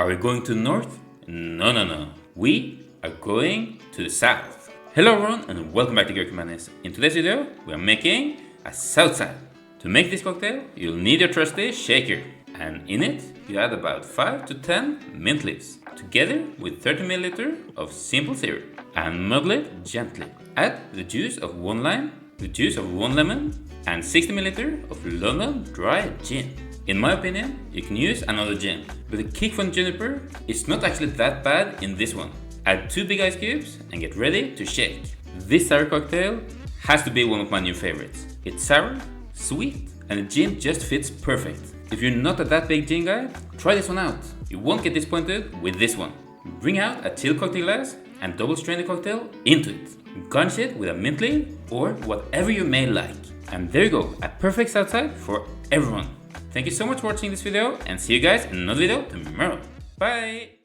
Are we going to the north? No. We are going to the south. Hello everyone and welcome back to Gurkha Madness. In today's video, we are making a Southside. To make this cocktail, you'll need your trusty shaker. And in it, you add about 5 to 10 mint leaves, together with 30 ml of simple syrup. And muddle it gently. Add the juice of 1 lime, the juice of 1 lemon, and 60 ml of London dry gin. In my opinion, you can use another gin, but the kick from juniper is not actually that bad in this one. Add 2 big ice cubes and get ready to shake. This sour cocktail has to be one of my new favorites. It's sour, sweet, and the gin just fits perfect. If you're not a that big gin guy, try this one out. You won't get disappointed with this one. Bring out a chill cocktail glass and double strain the cocktail into it. Garnish it with a mint leaf or whatever you may like. And there you go, a perfect Southside for everyone. Thank you so much for watching this video and see you guys in another video tomorrow. Bye!